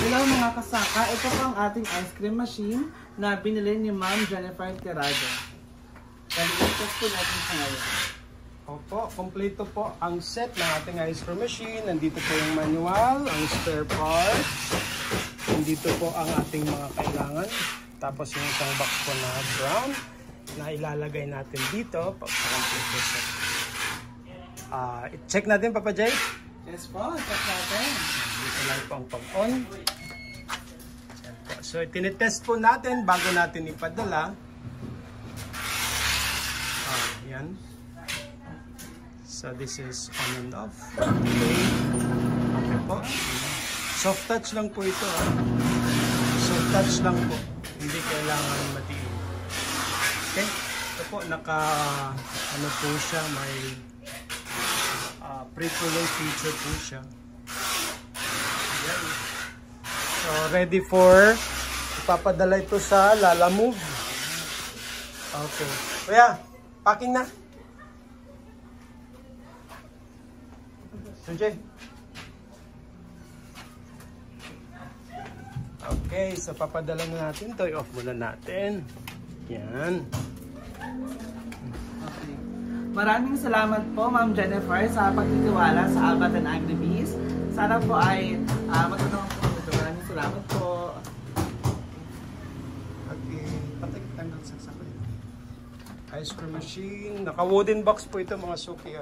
Hello mga kasaka, ito po ang ating ice cream machine na binili ni Ma'am Jennifer Tirado. Kalimutan po natin sa ngayon. Opo, kompleto po ang set ng ating ice cream machine. Nandito po yung manual, ang spare parts. Nandito po ang ating mga kailangan. Tapos yung isang box po na brown na ilalagay natin dito pag kompleto set. I-check natin, Papa Jay. Yes po, check natin. Dito lang po ang pag-on. So, tinitest po natin bago natin ipadala. Yan. So, this is on and off. Okay po. Soft touch lang po ito. Soft touch lang po. Hindi kailangan matiin. Okay. Ito po, ano po siya, may pre-cooling feature po siya. Ayan. So, ready for ipapadala ito sa Lalamove. Okay. Kuya, packing na. Sunjay. Okay, so papadala na natin ito. I-off muna natin. Yan. Okay. Maraming salamat po Ma'am Jennifer sa pagtitiwala sa Abat and Agribees. Sana po ay matulungan po ito. Maraming salamat po. Okay, patay-tanggal sa sakit. Ice cream machine. Naka-wooden box po ito mga suki.